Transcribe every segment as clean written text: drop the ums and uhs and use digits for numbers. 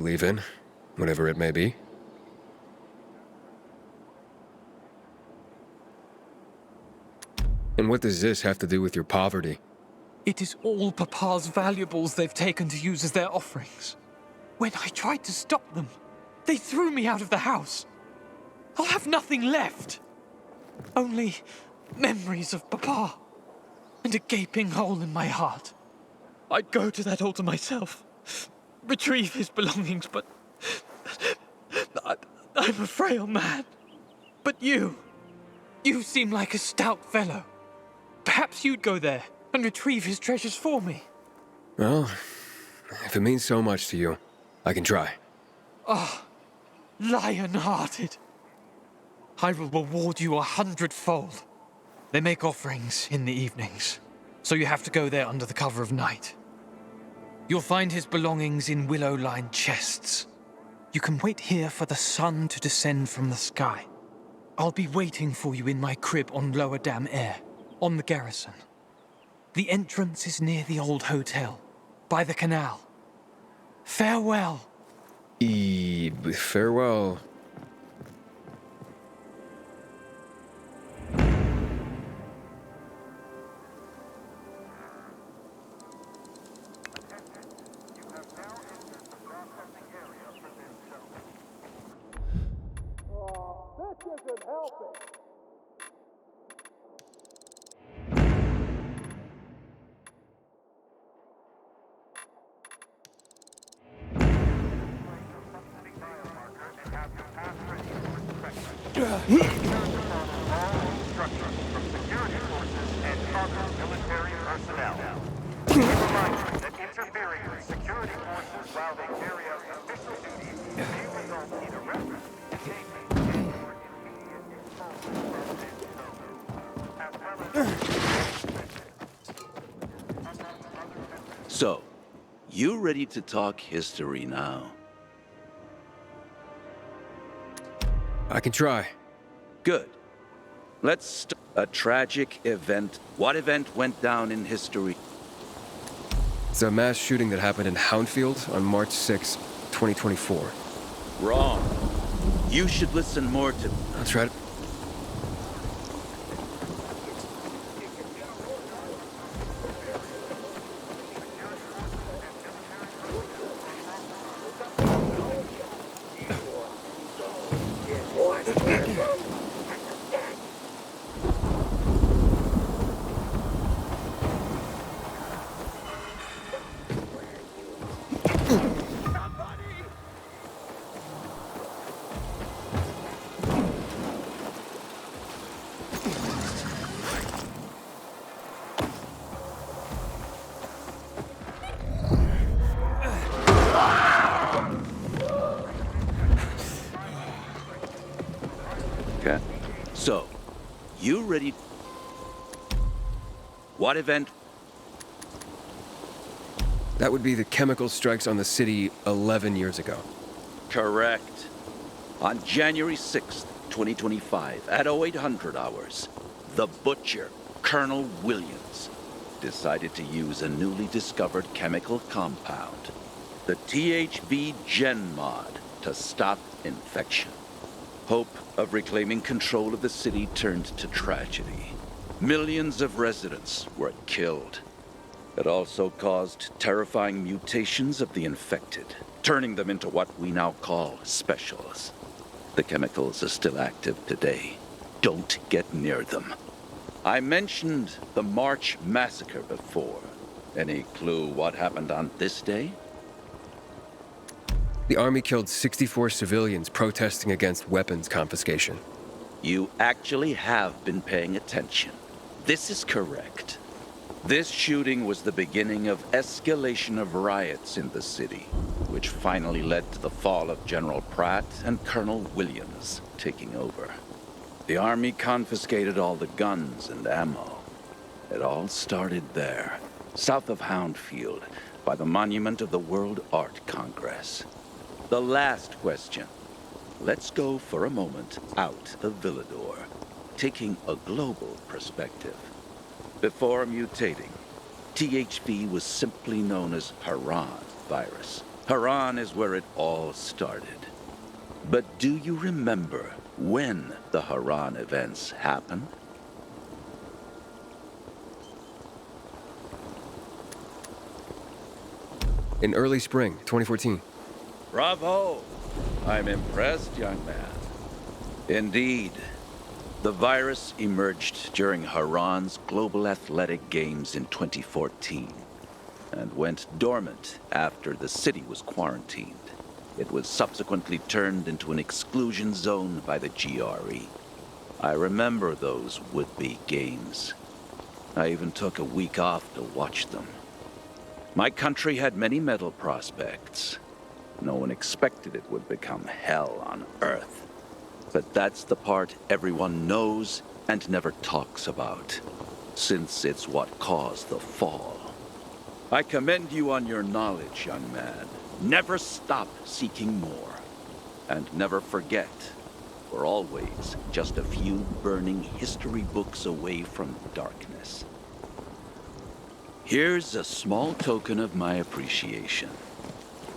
believe in, whatever it may be. And what does this have to do with your poverty? It is all Papa's valuables they've taken to use as their offerings. When I tried to stop them, they threw me out of the house. I'll have nothing left. Only memories of Papa and a gaping hole in my heart. I'd go to that altar myself, retrieve his belongings, but I'm a frail man. But you seem like a stout fellow. Perhaps you'd go there and retrieve his treasures for me. Well, if it means so much to you, I can try. Ah, lion-hearted. I will reward you 100-fold. They make offerings in the evenings, so you have to go there under the cover of night. You'll find his belongings in willow-lined chests. You can wait here for the sun to descend from the sky. I'll be waiting for you in my crib on Lower Dam Air, on the garrison. The entrance is near the old hotel, by the canal. Farewell. Farewell. So, you ready to talk history now? I can try. Good. Let's start a tragic event. What event went down in history? It's a mass shooting that happened in Houndfield on March 6, 2024. Wrong. You should listen more to... I'll try to... Okay. So, you ready? What event? That would be the chemical strikes on the city 11 years ago. Correct. On January 6th, 2025, at 0800 hours, the Butcher, Colonel Williams, decided to use a newly discovered chemical compound, the THV Gen Mod, to stop infection. Hope of reclaiming control of the city turned to tragedy. Millions of residents were killed. It also caused terrifying mutations of the infected, turning them into what we now call specials. The chemicals are still active today. Don't get near them. I mentioned the March massacre before. Any clue what happened on this day? The army killed 64 civilians protesting against weapons confiscation. You actually have been paying attention. This is correct. This shooting was the beginning of escalation of riots in the city, which finally led to the fall of General Pratt and Colonel Williams taking over. The army confiscated all the guns and ammo. It all started there, south of Houndfield, by the monument of the World Art Congress. The last question. Let's go for a moment out of Villador, taking a global perspective. Before mutating, THV was simply known as Haran virus. Haran is where it all started. But do you remember when the Haran events happened? In early spring, 2014. Bravo! I'm impressed, young man. Indeed, the virus emerged during Haran's Global Athletic Games in 2014 and went dormant after the city was quarantined. It was subsequently turned into an exclusion zone by the GRE. I remember those would-be games. I even took a week off to watch them. My country had many medal prospects. No one expected it would become hell on Earth. But that's the part everyone knows and never talks about, since it's what caused the fall. I commend you on your knowledge, young man. Never stop seeking more. And never forget, we're always just a few burning history books away from darkness. Here's a small token of my appreciation.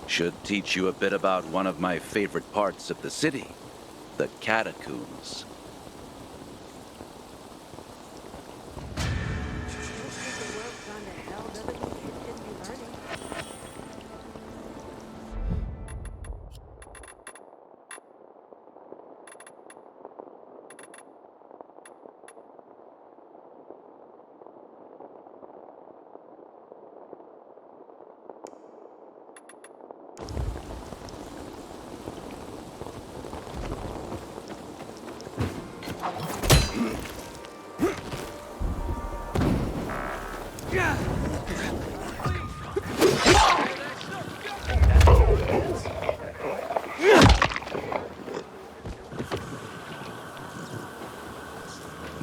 Should teach you a bit about one of my favorite parts of the city, the catacombs.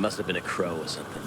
Must have been a crow or something.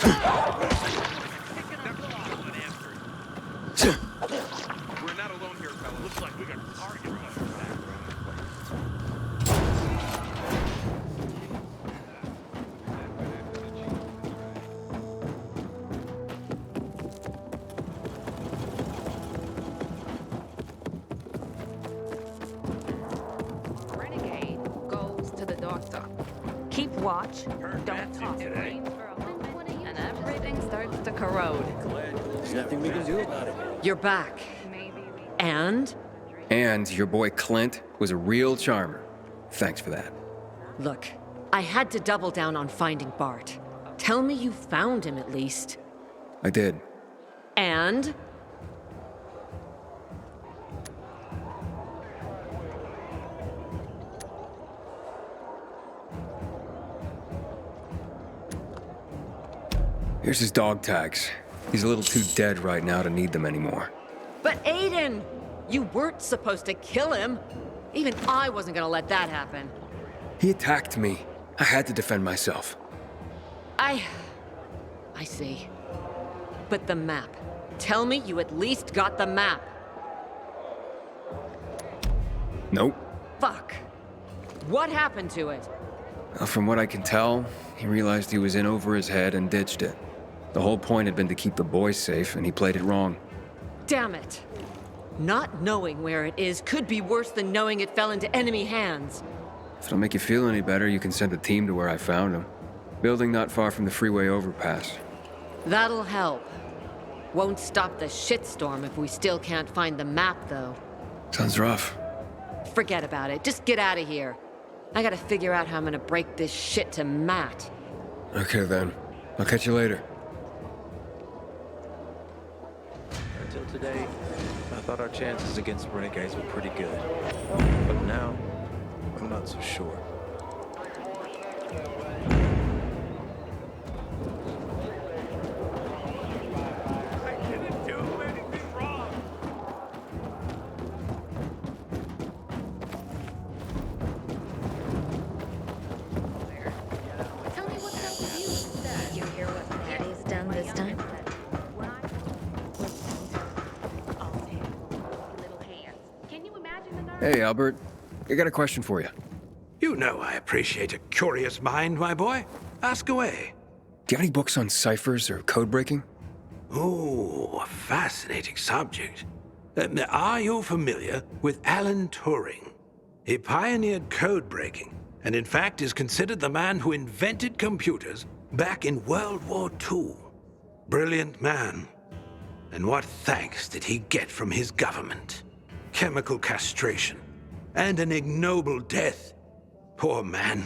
We're not alone here, fella. Looks like we got a target. Renegade goes to the doctor. Keep watch, don't talk, and everything starts to corrode. There's nothing we can do about it. You're back. And? And your boy Clint was a real charmer. Thanks for that. Look, I had to double down on finding Bart. Tell me you found him at least. I did. And? Here's his dog tags. He's a little too dead right now to need them anymore. But Aiden! You weren't supposed to kill him. Even I wasn't gonna let that happen. He attacked me. I had to defend myself. I see. But the map. Tell me you at least got the map. Nope. Fuck. What happened to it? Well, from what I can tell, he realized he was in over his head and ditched it. The whole point had been to keep the boys safe, and he played it wrong. Damn it. Not knowing where it is could be worse than knowing it fell into enemy hands. If it'll make you feel any better, you can send a team to where I found him. Building not far from the freeway overpass. That'll help. Won't stop the shitstorm if we still can't find the map, though. Sounds rough. Forget about it. Just get out of here. I gotta figure out how I'm gonna break this shit to Matt. Okay then. I'll catch you later. Until today, I thought our chances against renegades were pretty good. But now, I'm not so sure. Tell me what's up with you. Did you hear what Maddie's done this time? Can you imagine the nerve? Hey, Albert. I got a question for you. You know I appreciate a curious mind, my boy. Ask away. Do you have any books on ciphers or code breaking? Oh, a fascinating subject. Are you familiar with Alan Turing? He pioneered code breaking, and in fact is considered the man who invented computers back in World War II. Brilliant man. And what thanks did he get from his government? Chemical castration and an ignoble death. Poor man.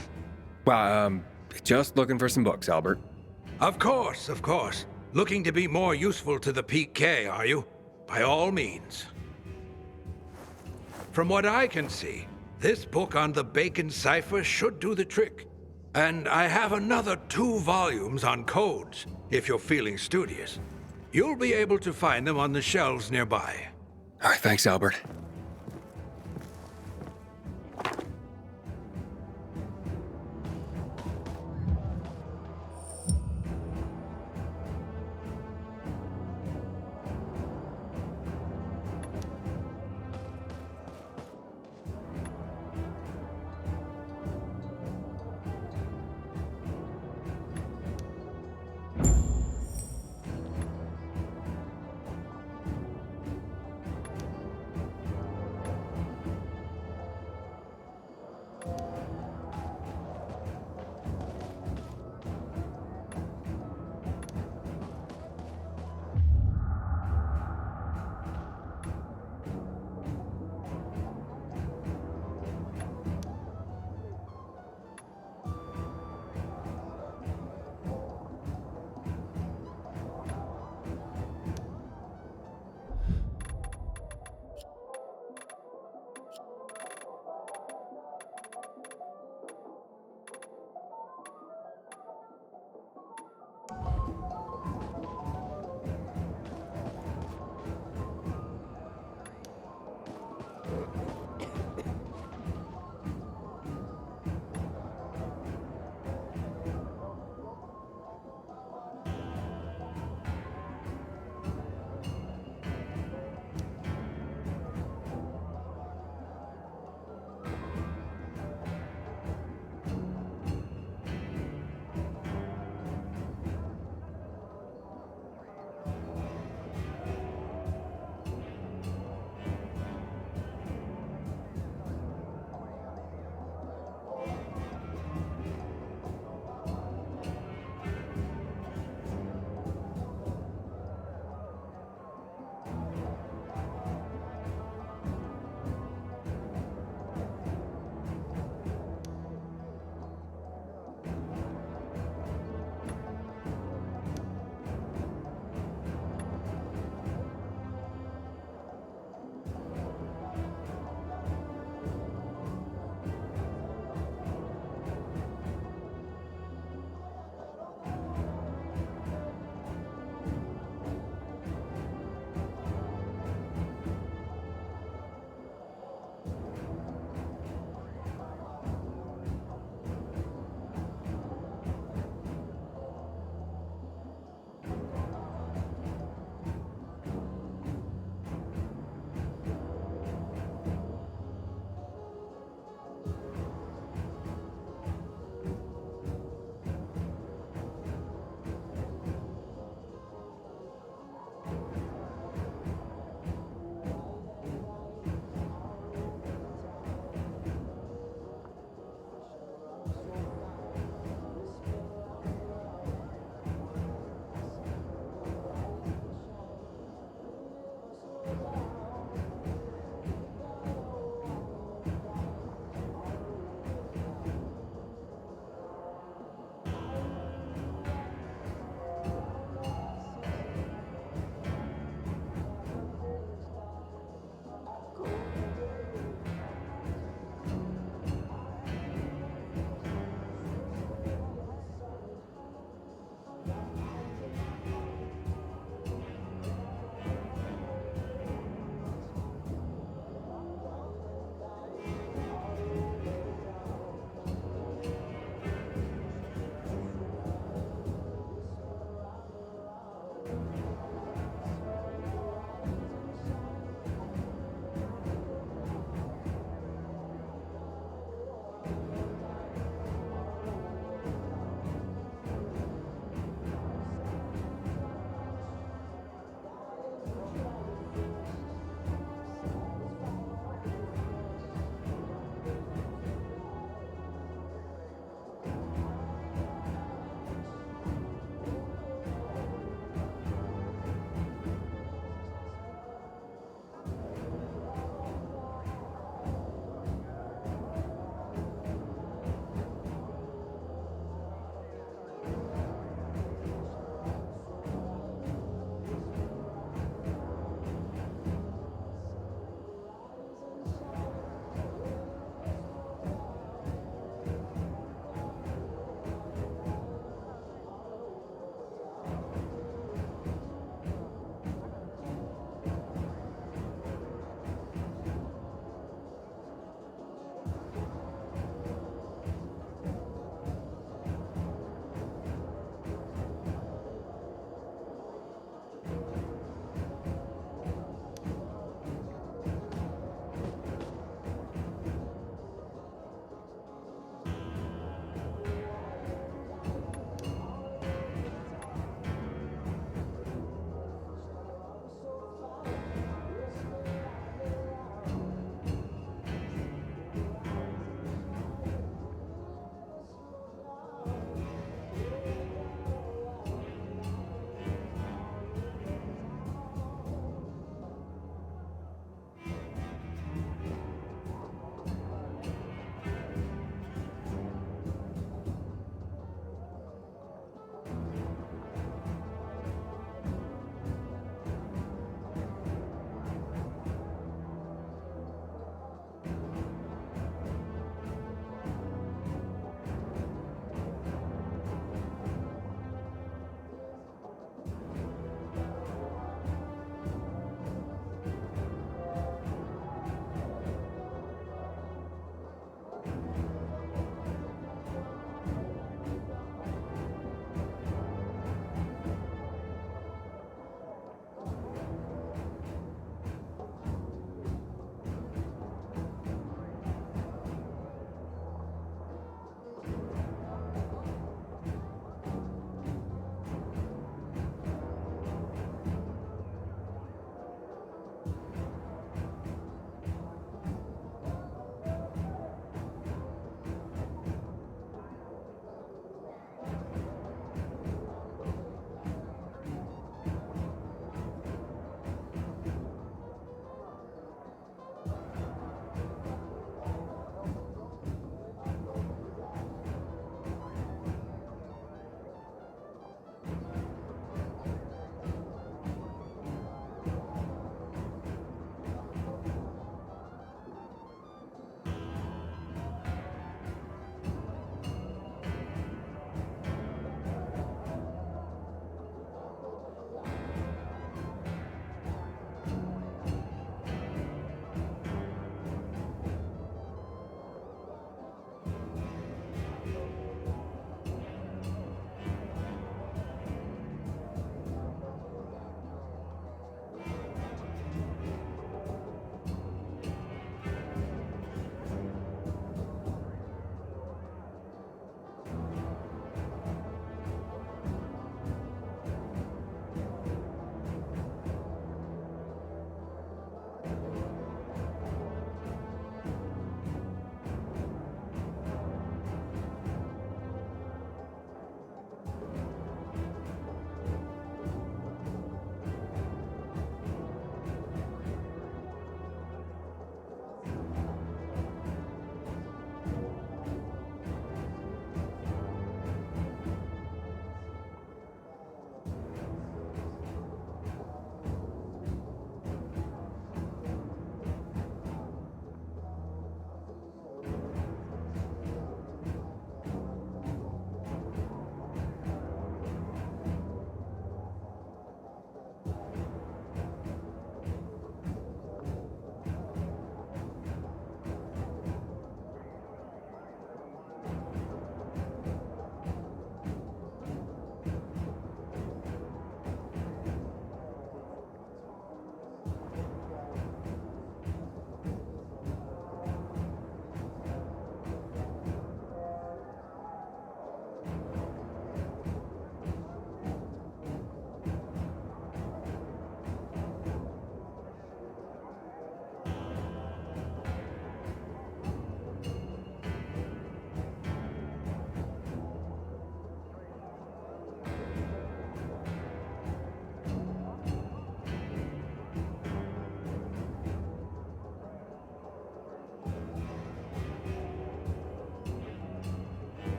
Wow, just looking for some books, Albert. Of course, of course. Looking to be more useful to the PK, are you? By all means. From what I can see, this book on the Bacon cipher should do the trick. And I have another 2 volumes on codes, if you're feeling studious. You'll be able to find them on the shelves nearby. All right, thanks, Albert.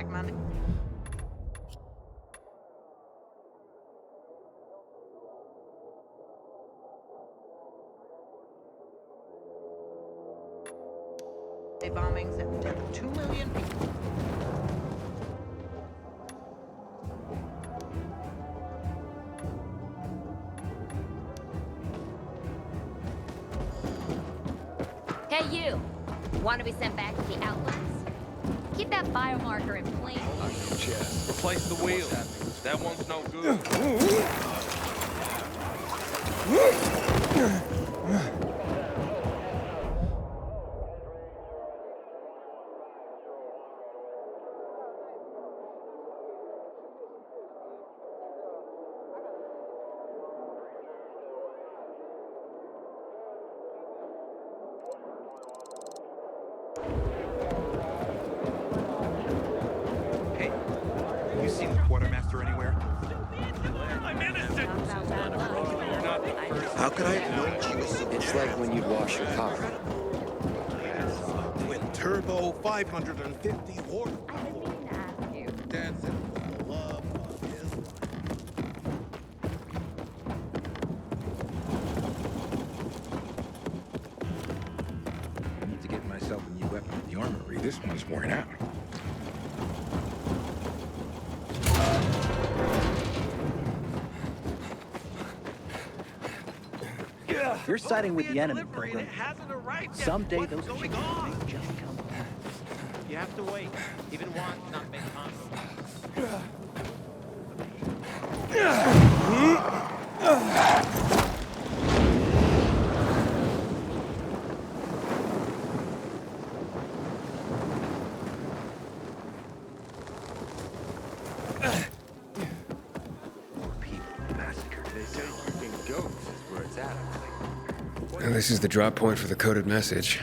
like money? Bombings at 2 million people. Hey, you! Want to be sent back to the outlets? Keep that biomarker in plain view. Replace the wheel. That one's no good. Hey, you seen the quartermaster anywhere? I'm innocent! You're not the first. How could I have known she was so It's like when you'd wash your car. twin turbo 550 horse. I've been meaning to ask you. Dancing for the love of his life. I need to get myself a new weapon in the armory. This one's worn out. You're siding with the enemy, Pilgrim. Someday those chickens may just come. You have to wait. Even one cannot make contact. And this is the drop point for the coded message.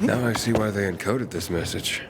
Now I see why they encoded this message.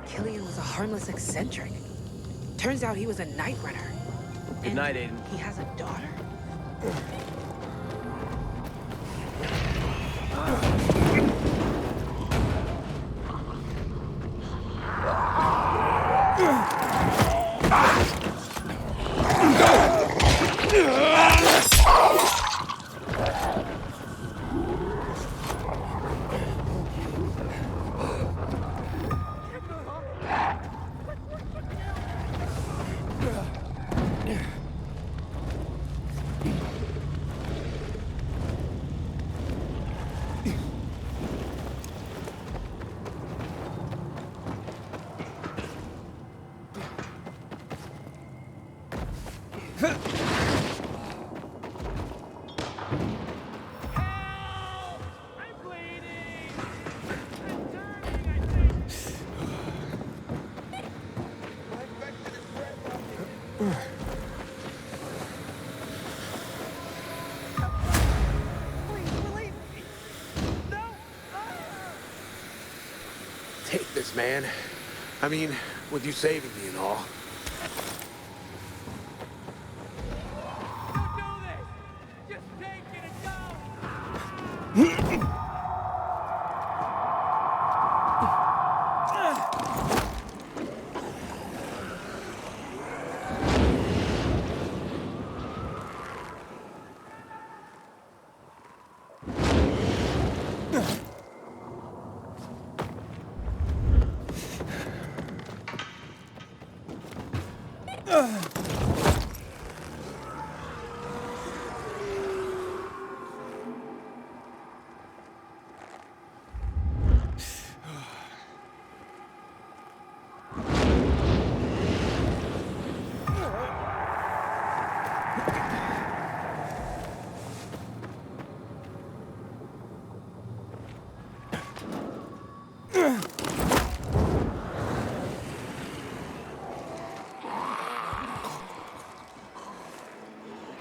Killian was a harmless eccentric. Turns out he was a night runner. Good night, Aiden. He has a daughter? this, man. I mean, with you saving me and all. Just take it and go!